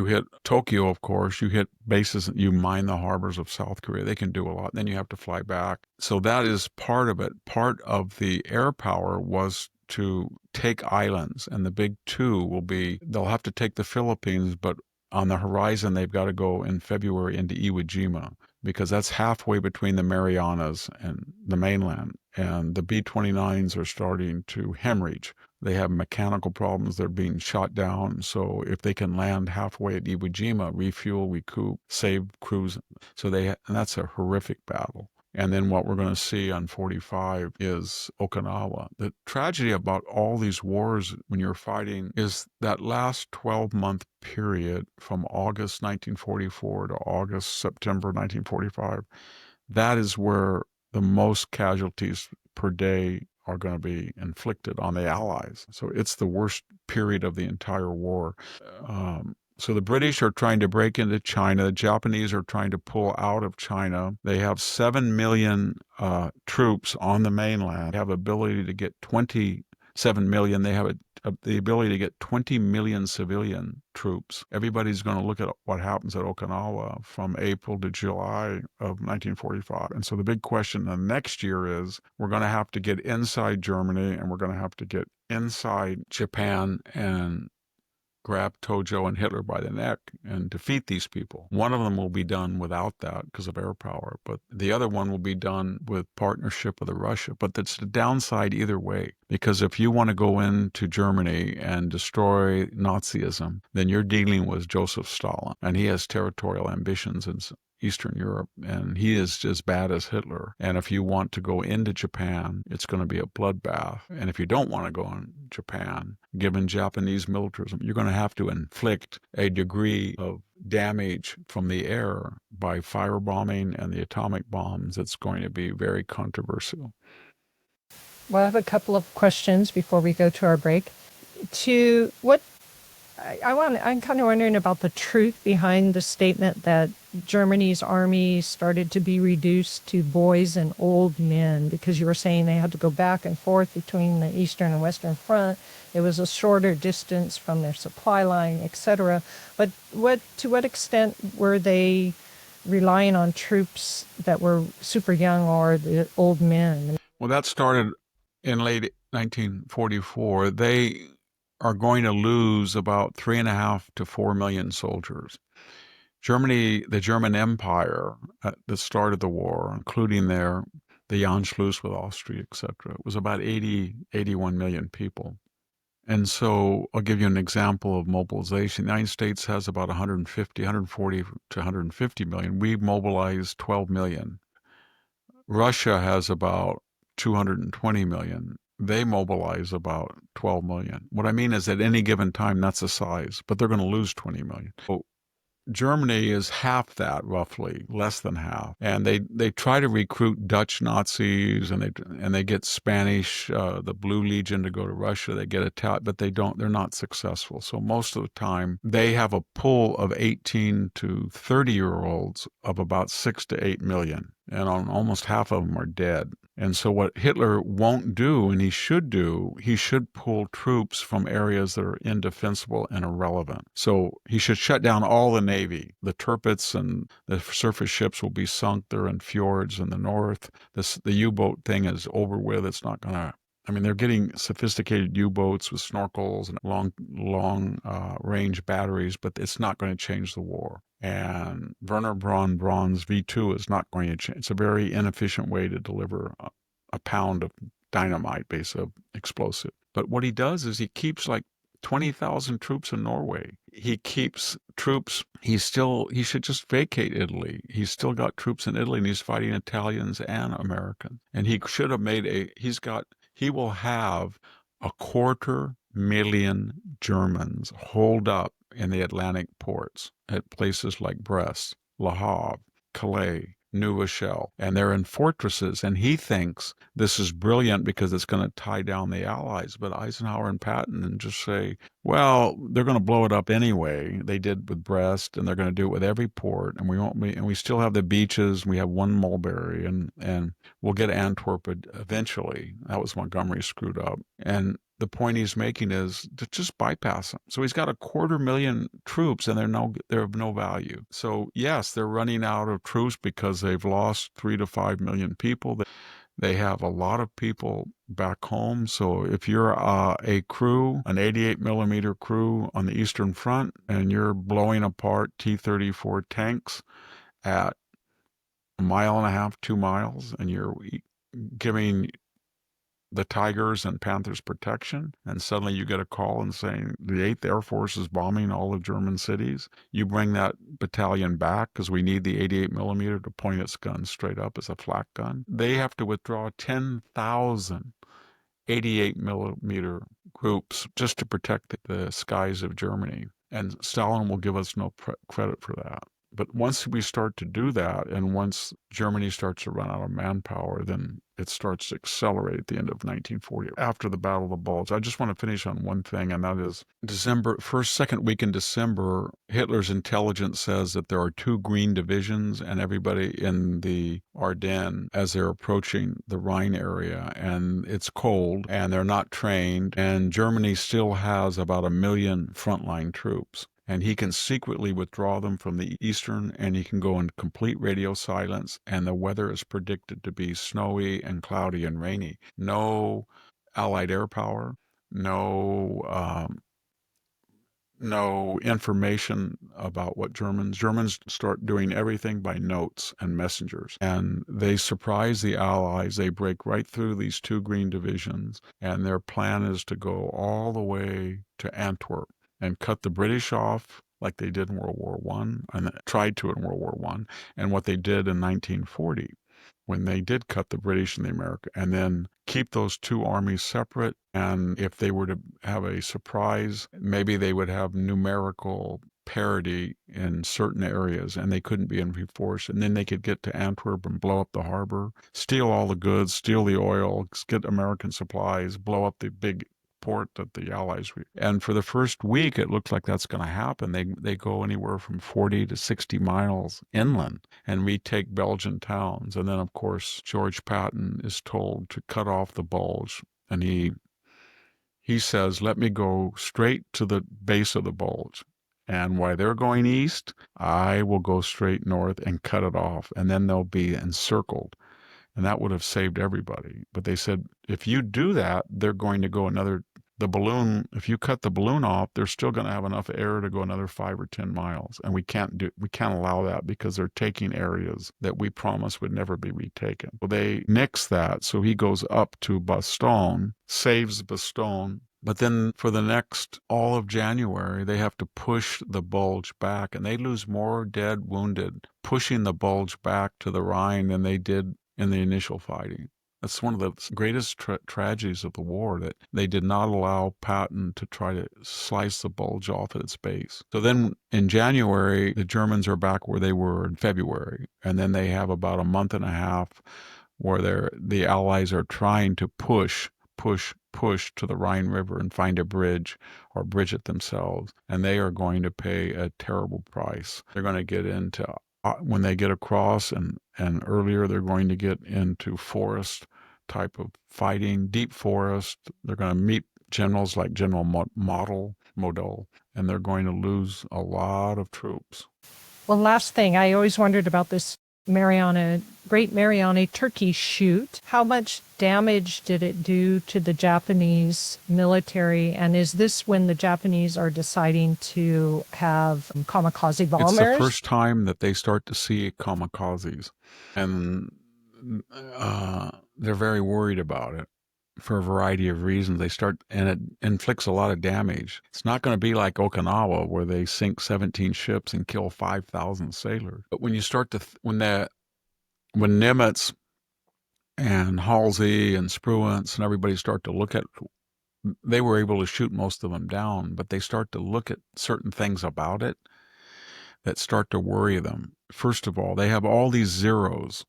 hit Tokyo, of course, you hit bases, you mine the harbors of South Korea. They can do a lot. Then you have to fly back. So that is part of it. Part of the air power was to take islands, and the big two will be, they'll have to take the Philippines, but on the horizon, they've got to go in February into Iwo Jima, because that's halfway between the Marianas and the mainland. And the B-29s are starting to hemorrhage. They have mechanical problems. They're being shot down. So if they can land halfway at Iwo Jima, refuel, recoup, save crews. And that's a horrific battle. And then what we're going to see on 45 is Okinawa. The tragedy about all these wars when you're fighting is that last 12-month period from August 1944 to September 1945. That is where the most casualties per day are going to be inflicted on the Allies. So it's the worst period of the entire war. So the British are trying to break into China. The Japanese are trying to pull out of China. They have 7 million troops on the mainland. They have ability to get 27 million. They have the ability to get 20 million civilian troops. Everybody's going to look at what happens at Okinawa from April to July of 1945. And so the big question the next year is, we're going to have to get inside Germany, and we're going to have to get inside Japan and grab Tojo and Hitler by the neck and defeat these people. One of them will be done without that because of air power, but the other one will be done with partnership with Russia. But that's the downside either way, because if you want to go into Germany and destroy Nazism, then you're dealing with Joseph Stalin, and he has territorial ambitions in Eastern Europe, and he is as bad as Hitler. And if you want to go into Japan, it's going to be a bloodbath. And if you don't want to go in Japan, given Japanese militarism, you're going to have to inflict a degree of damage from the air by firebombing and the atomic bombs. It's going to be very controversial. Well, I have a couple of questions before we go to our break. I'm kind of wondering about the truth behind the statement that Germany's army started to be reduced to boys and old men, because you were saying they had to go back and forth between the Eastern and Western Front. It was a shorter distance from their supply line, etc. But to what extent were they relying on troops that were super young or the old men? Well, that started in late 1944. They are going to lose about 3.5 to 4 million soldiers. Germany, the German Empire at the start of the war, including the Anschluss with Austria, etc., it was about 81 million people. And so I'll give you an example of mobilization. The United States has about 140 to 150 million. We mobilized 12 million. Russia has about 220 million. They mobilize about 12 million. What I mean is at any given time, that's the size, but they're going to lose 20 million. So Germany is half that, roughly, less than half. And they try to recruit Dutch Nazis, and they get Spanish, the Blue Legion, to go to Russia. They get attacked, but they're not successful. So most of the time, they have a pool of 18 to 30-year-olds of about 6 to 8 million. And almost half of them are dead. And so what Hitler won't do, and he should pull troops from areas that are indefensible and irrelevant. So he should shut down all the Navy. The Tirpitz and the surface ships will be sunk. They're in fjords in the north. The U-boat thing is over with. It's not going to... I mean, they're getting sophisticated U-boats with snorkels and long range batteries, but it's not going to change the war. And Werner Braun's V2 is not going to change. It's a very inefficient way to deliver a pound of dynamite, base of explosive. But what he does is he keeps like 20,000 troops in Norway. He keeps troops. He should just vacate Italy. He's still got troops in Italy, and he's fighting Italians and Americans. And he should have he will have 250,000 Germans holed up in the Atlantic ports at places like Brest, Le Havre, Calais, New Rochelle, and they're in fortresses. And he thinks this is brilliant because it's going to tie down the Allies. But Eisenhower and Patton just say, well, they're going to blow it up anyway. They did with Brest, and they're going to do it with every port. And we still have the beaches. And we have one Mulberry, and we'll get Antwerp eventually. That was Montgomery screwed up. And the point he's making is to just bypass them. So he's got 250,000 troops, and they're of no value. So yes, they're running out of troops because they've lost 3 to 5 million people. They have a lot of people back home. So if you're a crew, an 88 millimeter crew on the Eastern Front, and you're blowing apart T-34 tanks at a mile and a half, 2 miles, and you're giving the Tigers and Panthers protection, and suddenly you get a call and saying the 8th Air Force is bombing all of German cities. You bring that battalion back because we need the 88 millimeter to point its gun straight up as a flak gun. They have to withdraw 10,000 88 millimeter groups just to protect the skies of Germany. And Stalin will give us no credit for that. But once we start to do that, and once Germany starts to run out of manpower, then it starts to accelerate at the end of 1940, after the Battle of the Bulge. I just want to finish on one thing, and that is second week in December, Hitler's intelligence says that there are 2 green divisions, and everybody in the Ardennes, as they're approaching the Rhine area, and it's cold, and they're not trained, and Germany still has about 1 million frontline troops. And he can secretly withdraw them from the eastern, and he can go in complete radio silence, and the weather is predicted to be snowy and cloudy and rainy. No Allied air power, no information about what Germans start doing everything by notes and messengers, and they surprise the Allies. They break right through these 2 green divisions, and their plan is to go all the way to Antwerp and cut the British off like they did in World War I, and tried to in World War I, and what they did in 1940 when they did cut the British and the American, and then keep those 2 armies separate. And if they were to have a surprise, maybe they would have numerical parity in certain areas, and they couldn't be reinforced. And then they could get to Antwerp and blow up the harbor, steal all the goods, steal the oil, get American supplies, blow up the big port that the Allies and for the first week it looks like that's going to happen. They go anywhere from 40 to 60 miles inland and retake Belgian towns. And then of course George Patton is told to cut off the bulge, and he says, let me go straight to the base of the bulge, and while they're going east, I will go straight north and cut it off, and then they'll be encircled. And that would have saved everybody. But they said, if you do that, they're going to go the balloon, if you cut the balloon off, they're still going to have enough air to go another 5 or 10 miles. And we can't allow that because they're taking areas that we promised would never be retaken. Well, they nix that. So he goes up to Bastogne, saves Bastogne. But then for the next all of January, they have to push the bulge back, and they lose more dead, wounded, pushing the bulge back to the Rhine than they did in the initial fighting. That's one of the greatest tragedies of the war, that they did not allow Patton to try to slice the bulge off at its base. So then in January, the Germans are back where they were in February, and then they have about a month and a half where the Allies are trying to push to the Rhine River and find a bridge or bridge it themselves, and they are going to pay a terrible price. They're going to get into when they get across, and earlier they're going to get into forest type of fighting, deep forest. They're going to meet generals like General Model, and they're going to lose a lot of troops. Well, last thing, I always wondered about this Great Mariana Turkey shoot. How much damage did it do to the Japanese military? And is this when the Japanese are deciding to have kamikaze bombers? It's the first time that they start to see kamikazes. And they're very worried about it for a variety of reasons. And it inflicts a lot of damage. It's not going to be like Okinawa, where they sink 17 ships and kill 5,000 sailors. But when you start to, when Nimitz and Halsey and Spruance and everybody start to look at, they were able to shoot most of them down, but they start to look at certain things about it that start to worry them. First of all, they have all these zeros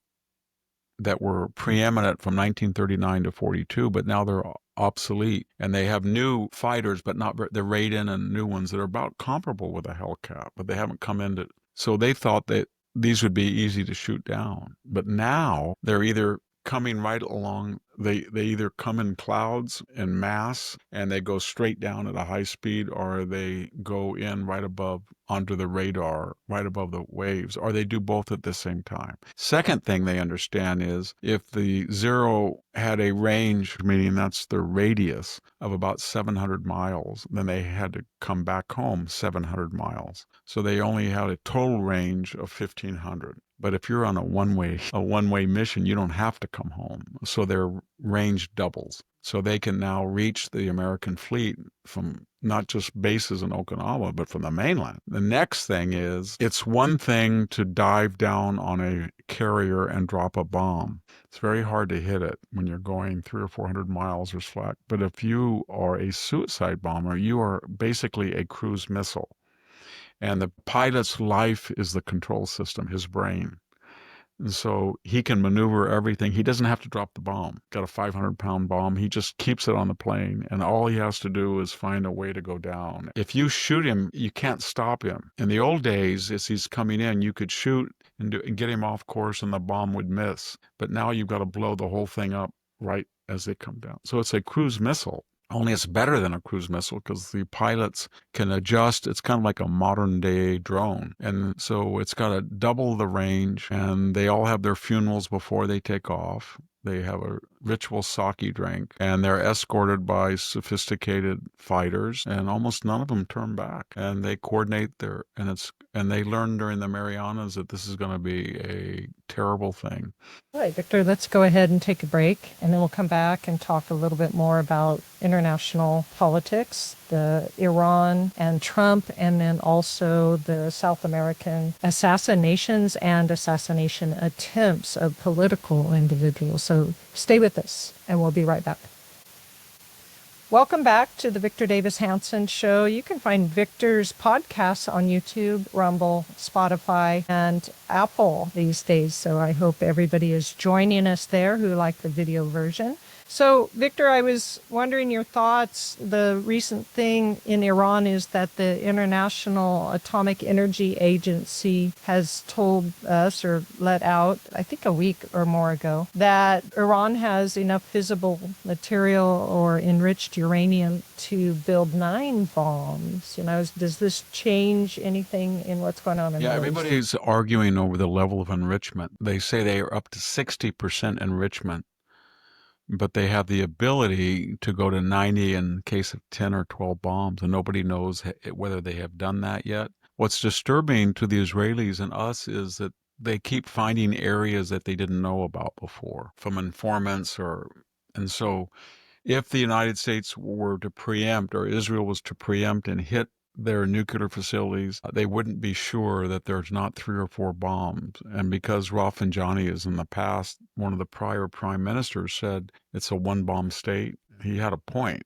that were preeminent from 1939 to 42, but now they're obsolete. And they have new fighters, but not the Raiden and new ones that are about comparable with a Hellcat, but they haven't come into. So they thought that these would be easy to shoot down. But now they're either coming right along They either come in clouds en mass and they go straight down at a high speed, or they go in right above onto the radar, right above the waves, or they do both at the same time. Second thing they understand is if the zero had a range, meaning that's the radius of about 700 miles, then they had to come back home 700 miles. So they only had a total range of 1,500. But if you're on a one-way mission, you don't have to come home. So their range doubles. So they can now reach the American fleet from not just bases in Okinawa, but from the mainland. The next thing is, it's one thing to dive down on a carrier and drop a bomb. It's very hard to hit it when you're going 300 or 400 miles or slack. But if you are a suicide bomber, you are basically a cruise missile. And the pilot's life is the control system, his brain. And so he can maneuver everything. He doesn't have to drop the bomb. Got a 500-pound bomb. He just keeps it on the plane. And all he has to do is find a way to go down. If you shoot him, you can't stop him. In the old days, as he's coming in, you could shoot and get him off course and the bomb would miss. But now you've got to blow the whole thing up right as they come down. So it's a cruise missile. Only it's better than a cruise missile because the pilots can adjust. It's kind of like a modern day drone. And so it's got a double the range, and they all have their funerals before they take off. They have a ritual sake drink, and they're escorted by sophisticated fighters, and almost none of them turn back. And they coordinate and they learn during the Marianas that this is going to be a terrible thing. All right, Victor, let's go ahead and take a break, and then we'll come back and talk a little bit more about international politics, the Iran and Trump, and then also the South American assassinations and assassination attempts of political individuals. So stay with us, and we'll be right back. Welcome back to the Victor Davis Hanson Show. You can find Victor's podcasts on YouTube, Rumble, Spotify, and Apple these days. So I hope everybody is joining us there who like the video version. So, Victor, I was wondering your thoughts. The recent thing in Iran is that the International Atomic Energy Agency has told us, or let out, I think a week or more ago, that Iran has enough fissile material or enriched uranium to build 9 bombs. Does this change anything in what's going on in the Middle East? Everybody's arguing over the level of enrichment. They say they are up to 60% enrichment, but they have the ability to go to 90 in case of 10 or 12 bombs, and nobody knows whether they have done that yet. What's disturbing to the Israelis and us is that they keep finding areas that they didn't know about before from informants, and so if the United States were to preempt, or Israel was to preempt and hit their nuclear facilities, they wouldn't be sure that there's not 3 or 4 bombs. And because Rafsanjani is in the past, one of the prior prime ministers said it's a 1-bomb state, he had a point.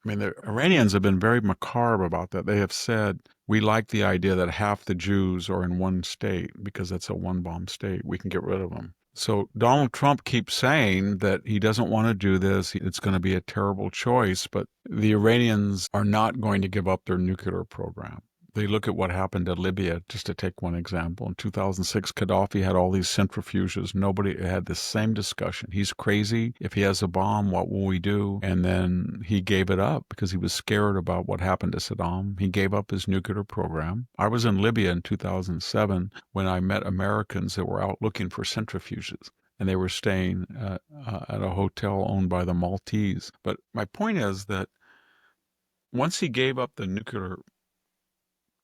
The Iranians have been very macabre about that. They have said, we like the idea that half the Jews are in one state because it's a 1-bomb state. We can get rid of them. So Donald Trump keeps saying that he doesn't want to do this. It's going to be a terrible choice, but the Iranians are not going to give up their nuclear program. They look at what happened to Libya, just to take one example. In 2006, Gaddafi had all these centrifuges. Nobody had the same discussion. He's crazy. If he has a bomb, what will we do? And then he gave it up because he was scared about what happened to Saddam. He gave up his nuclear program. I was in Libya in 2007 when I met Americans that were out looking for centrifuges, and they were staying at a hotel owned by the Maltese. But my point is that once he gave up the nuclear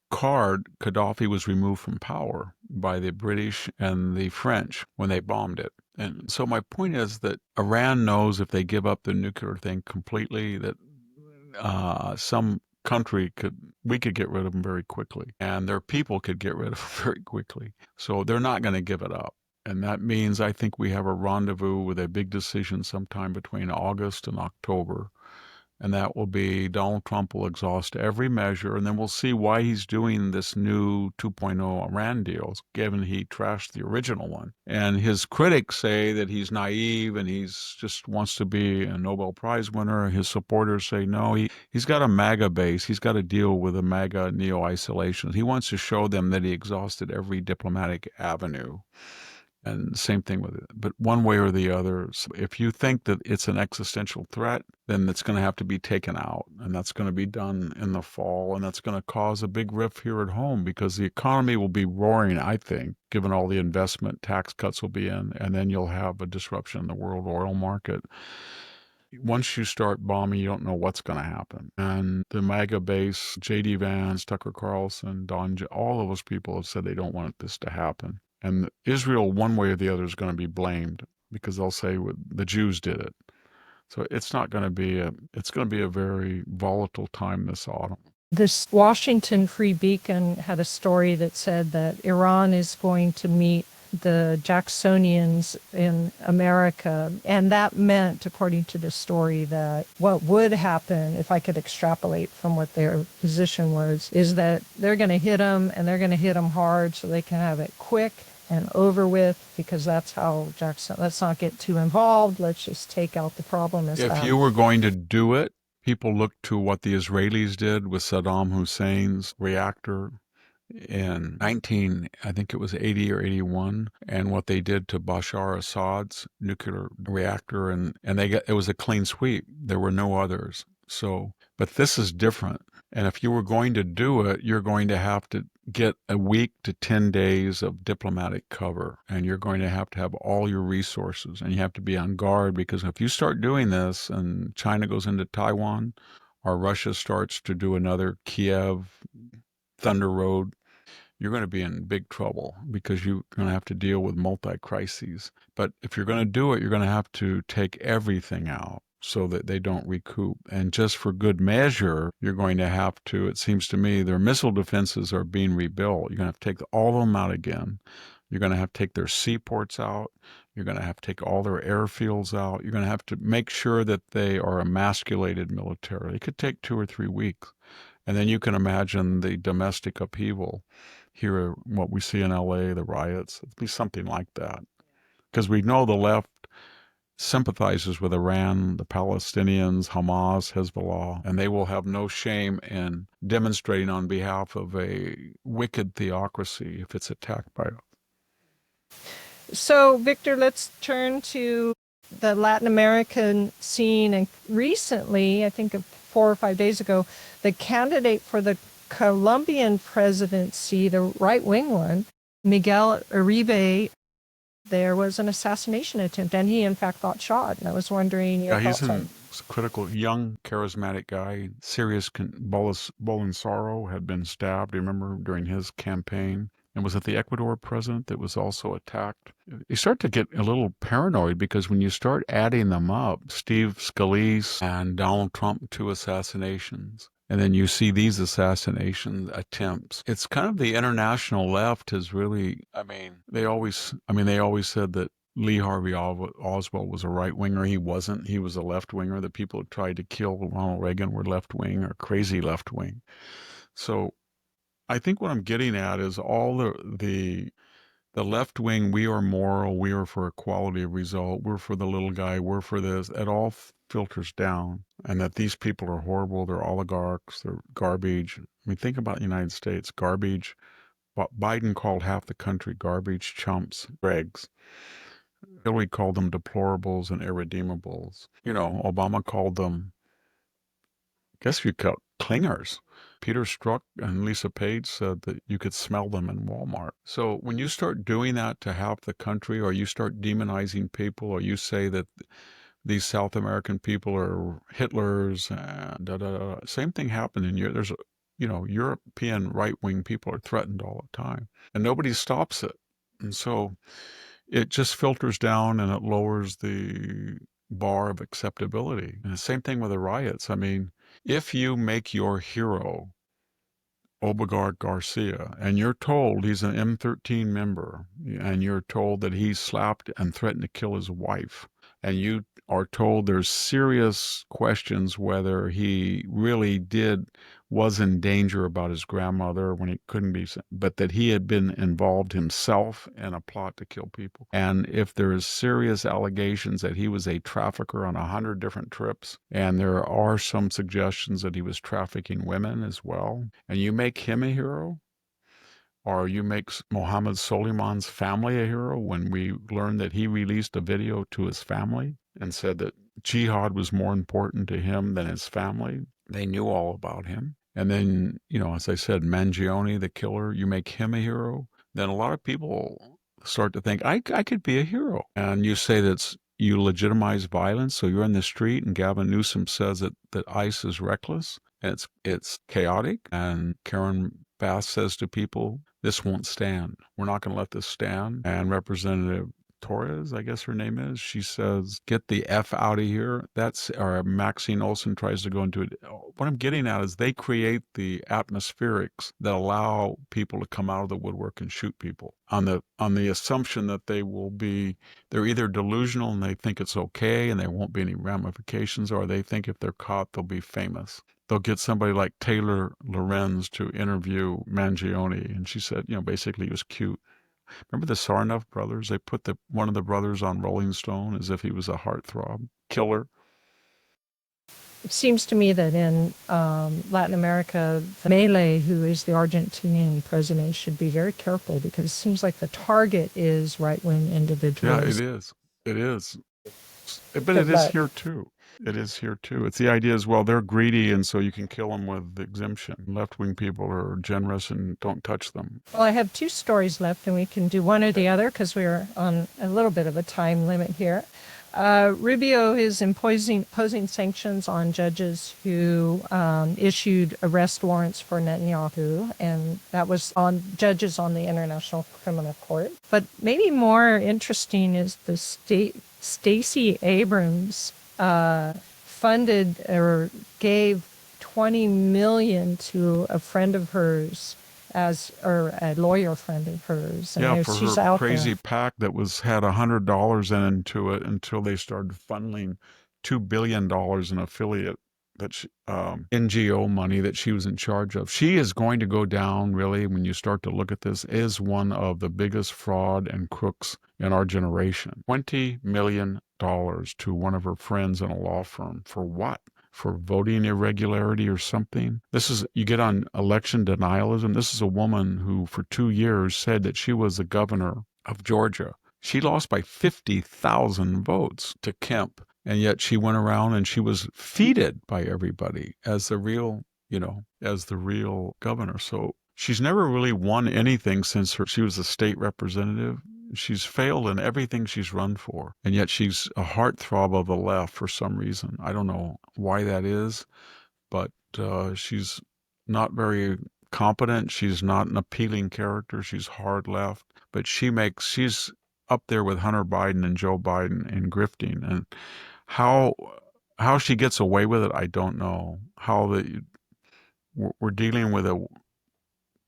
card, Gaddafi was removed from power by the British and the French when they bombed it. And so my point is that Iran knows if they give up the nuclear thing completely, that some country we could get rid of them very quickly, and their people could get rid of them very quickly. So they're not going to give it up. And that means I think we have a rendezvous with a big decision sometime between August and October. And that will be Donald Trump will exhaust every measure, and then we'll see why he's doing this new 2.0 Iran deal, given he trashed the original one. And his critics say that he's naive and he's just wants to be a Nobel Prize winner. His supporters say no, he's got a MAGA base. He's got to deal with a MAGA neo-isolation. He wants to show them that he exhausted every diplomatic avenue. And same thing with it. But one way or the other, if you think that it's an existential threat, then it's going to have to be taken out. And that's going to be done in the fall. And that's going to cause a big rift here at home because the economy will be roaring, I think, given all the investment tax cuts will be in. And then you'll have a disruption in the world oil market. Once you start bombing, you don't know what's going to happen. And the MAGA base, J.D. Vance, Tucker Carlson, all of those people have said they don't want this to happen. And Israel, one way or the other, is going to be blamed because they'll say the Jews did it. So it's not going to be it's going to be a very volatile time this autumn. This Washington Free Beacon had a story that said that Iran is going to meet the Jacksonians in America. And that meant, according to the story, that what would happen, if I could extrapolate from what their position was, is that they're going to hit them and they're going to hit them hard so they can have it quick and over with, because that's how Jackson, let's not get too involved. Let's just take out the problem as If that. you were going to do it, people look to what the Israelis did with Saddam Hussein's reactor in I think it was 80 or 81, and what they did to Bashar Assad's nuclear reactor, and it was a clean sweep. There were no others. So, but this is different. And if you were going to do it, you're going to have to get a week to 10 days of diplomatic cover, and you're going to have all your resources, and you have to be on guard, because if you start doing this and China goes into Taiwan or Russia starts to do another Kiev Thunder Road, you're going to be in big trouble because you're going to have to deal with multi-crises. But if you're going to do it, you're going to have to take everything out so that they don't recoup. And just for good measure, you're going to have to, it seems to me, their missile defenses are being rebuilt. You're going to have to take all of them out again. You're going to have to take their seaports out. You're going to have to take all their airfields out. You're going to have to make sure that they are emasculated militarily. It could take 2 or 3 weeks. And then you can imagine the domestic upheaval here, what we see in LA, the riots. It'd be something like that. Because we know the left sympathizes with Iran, the Palestinians, Hamas, Hezbollah, and they will have no shame in demonstrating on behalf of a wicked theocracy if it's attacked by us. So, Victor, let's turn to the Latin American scene. And recently, I think 4 or 5 days ago, the candidate for the Colombian presidency, the right-wing one, Miguel Uribe, there was an assassination attempt, and he, in fact, got shot. And I was wondering your thoughts on... He's a critical, young, charismatic guy. Serious Bolsonaro had been stabbed, remember, during his campaign. And was it the Ecuador president that was also attacked? You start to get a little paranoid because when you start adding them up, Steve Scalise and Donald Trump, 2 assassinations, and then you see these assassination attempts. It's kind of the international left has really, they always said that Lee Harvey Oswald was a right-winger. He wasn't. He was a left-winger. The people who tried to kill Ronald Reagan were left-wing or crazy left-wing. So I think what I'm getting at is all the left wing, we are moral, we are for equality of result, we're for the little guy, we're for this. It all filters down, and that these people are horrible, they're oligarchs, they're garbage. Think about the United States, garbage. Biden called half the country garbage, chumps, dregs. Hillary called them deplorables and irredeemables. Obama called them, guess you call clingers. Peter Strzok and Lisa Page said that you could smell them in Walmart. So when you start doing that to half the country, or you start demonizing people, or you say that these South American people are Hitlers, and same thing happened in Europe. There's, European right-wing people are threatened all the time, and nobody stops it. And so it just filters down and it lowers the bar of acceptability. And the same thing with the riots. If you make your hero Obligor Garcia, and you're told he's an M13 member, and you're told that he slapped and threatened to kill his wife, and you are told there's serious questions whether he really was in danger about his grandmother when he couldn't be, but that he had been involved himself in a plot to kill people. And if there's serious allegations that he was a trafficker on 100 different trips, and there are some suggestions that he was trafficking women as well, and you make him a hero, or you make Mohammed Suleiman's family a hero when we learned that he released a video to his family and said that jihad was more important to him than his family. They knew all about him. And then, as I said, Mangione, the killer, you make him a hero. Then a lot of people start to think, I could be a hero. And you say you legitimize violence. So you're in the street and Gavin Newsom says that ICE is reckless and it's chaotic. And Karen Bass says to people, this won't stand. We're not going to let this stand. And Representative Torres, I guess her name is, she says, get the F out of here. Or Maxine Olson tries to go into it. What I'm getting at is they create the atmospherics that allow people to come out of the woodwork and shoot people on the assumption that they're either delusional and they think it's okay and there won't be any ramifications, or they think if they're caught, they'll be famous. They'll get somebody like Taylor Lorenz to interview Mangione, and she said, basically he was cute. Remember the Sarnoff brothers? They put one of the brothers on Rolling Stone as if he was a heartthrob killer. It seems to me that in Latin America, Milei, who is the Argentinian president, should be very careful because it seems like the target is right-wing individuals. Yeah, it is. It is. But it is here too. It is here too. It's the idea as well, they're greedy and so you can kill them with exemption. Left-wing people are generous and don't touch them. Well, I have 2 stories left and we can do one or the other because we're on a little bit of a time limit here. Rubio is imposing sanctions on judges who issued arrest warrants for Netanyahu, and that was on judges on the International Criminal Court. But maybe more interesting is the Stacey Abrams funded or gave $20 million to a friend of hers, or a lawyer friend of hers. And for she's her out crazy there. PAC that had $100 into it until they started funneling $2 billion in affiliate NGO money that she was in charge of. She is going to go down, really, when you start to look at this, is one of the biggest fraud and crooks in our generation. $20 million to one of her friends in a law firm. For what? For voting irregularity or something. You get on election denialism. This is a woman who for 2 years said that she was the governor of Georgia. She lost by 50,000 votes to Kemp. And yet she went around and she was feted by everybody as the real governor. So she's never really won anything since she was a state representative. She's failed in everything she's run for. And yet she's a heartthrob of the left for some reason. I don't know why that is, but she's not very competent. She's not an appealing character. She's hard left. But she's up there with Hunter Biden and Joe Biden in grifting. And how she gets away with it, I don't know. We're dealing with a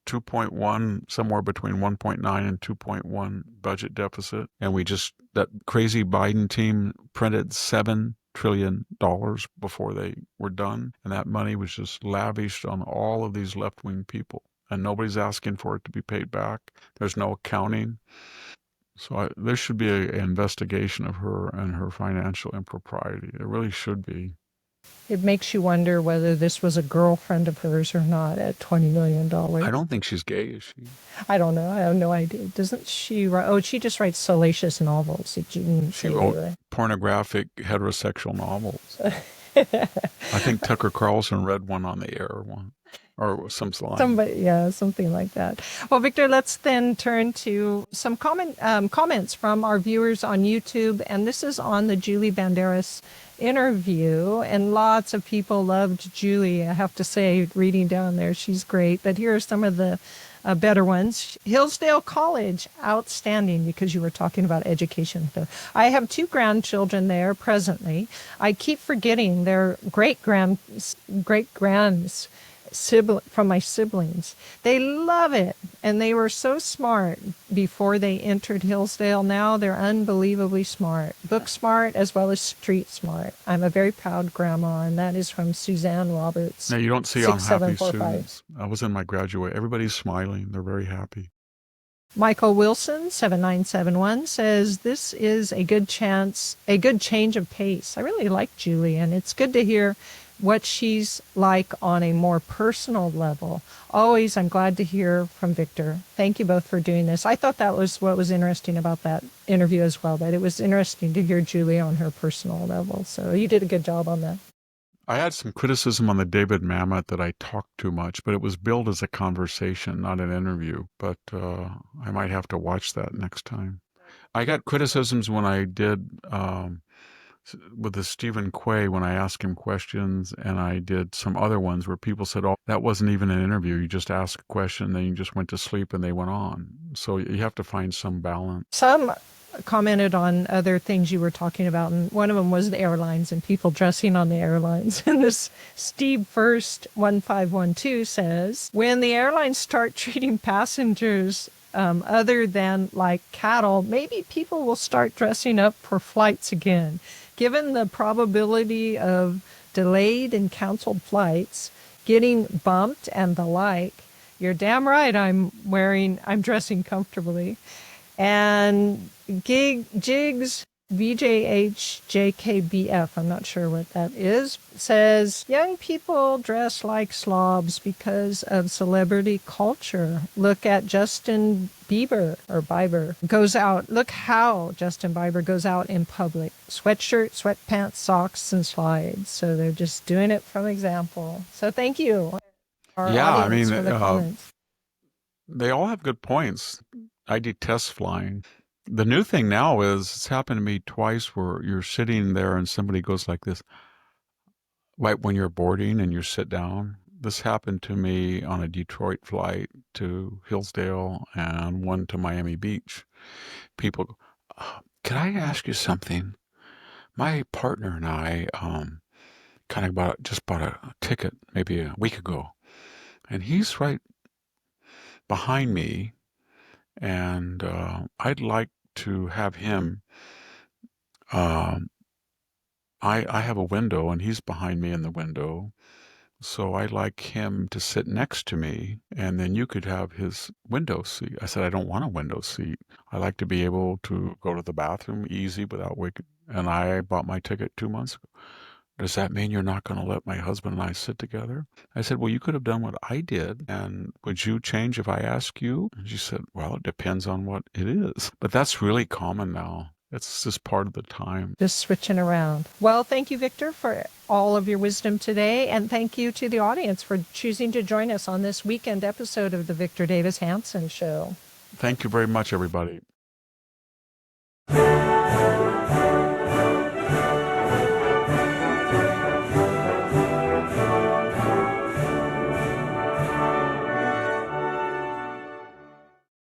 2.1, somewhere between 1.9 and 2.1 budget deficit. And that crazy Biden team printed $7 trillion before they were done. And that money was just lavished on all of these left-wing people. And nobody's asking for it to be paid back. There's no accounting. So there should be an investigation of her and her financial impropriety. There really should be. It makes you wonder whether this was a girlfriend of hers or not at $20 million. I don't think she's gay, is she? I don't know. I have no idea. Doesn't she write? Oh, she just writes salacious novels. She wrote pornographic heterosexual novels. I think Tucker Carlson read one on the air one. Or some slide. Something like that. Well, Victor, let's then turn to some comments from our viewers on YouTube. And this is on the Julie Banderas interview. And lots of people loved Julie. I have to say, reading down there, she's great. But here are some of the better ones. Hillsdale College, outstanding, because you were talking about education. I have 2 grandchildren there presently. I keep forgetting their great-grands from my siblings. They love it, and they were so smart before they entered Hillsdale. Now they're unbelievably smart, book smart as well as street smart. I'm a very proud grandma, and that is from Suzanne Roberts. Now you don't see unhappy students. I was in my graduate. Everybody's smiling. They're very happy. Michael Wilson, 7971, says this is a good change of pace. I really like Julie, and it's good to hear what she's like on a more personal level. Always, I'm glad to hear from Victor. Thank you both for doing this. I thought that was what was interesting about that interview as well, that it was interesting to hear Julie on her personal level. So you did a good job on that. I had some criticism on the David Mamet that I talked too much, but it was billed as a conversation, not an interview. But I might have to watch that next time. I got criticisms when I did with the Stephen Quay when I asked him questions, and I did some other ones where people said, "Oh, that wasn't even an interview. You just asked a question, then you just went to sleep, and they went on." So you have to find some balance. Some commented on other things you were talking about, and one of them was the airlines and people dressing on the airlines. And this Steve First 1512 says, when the airlines start treating passengers other than like cattle, maybe people will start dressing up for flights again. Given the probability of delayed and canceled flights, getting bumped and the like, you're damn right I'm dressing comfortably. And Jigs VJHJKBF, I'm not sure what that is, says young people dress like slobs because of celebrity culture. Look at Justin Bieber goes out. Look how Justin Bieber goes out in public. Sweatshirt, sweatpants, socks, and slides. So they're just doing it from example. So thank you, our Yeah, I audience, mean, for the comments. they all have good points. I detest flying. The new thing now is it's happened to me twice where you're sitting there and somebody goes like this, right when you're boarding and you sit down. This happened to me on a Detroit flight to Hillsdale and one to Miami Beach. People go, can I ask you something? My partner and I kind of just bought a ticket maybe a week ago, and he's right behind me, and I'd like to have him. I have a window, and he's behind me in the window, so I'd like him to sit next to me, and then you could have his window seat. I said, I don't want a window seat. I like to be able to go to the bathroom easy without waking. And I bought my ticket 2 months ago. Does that mean you're not going to let my husband and I sit together? I said, well, you could have done what I did. And would you change if I ask you? And she said, well, it depends on what it is. But that's really common now. It's just part of the time. Just switching around. Well, thank you, Victor, for all of your wisdom today. And thank you to the audience for choosing to join us on this weekend episode of the Victor Davis Hanson Show. Thank you very much, everybody.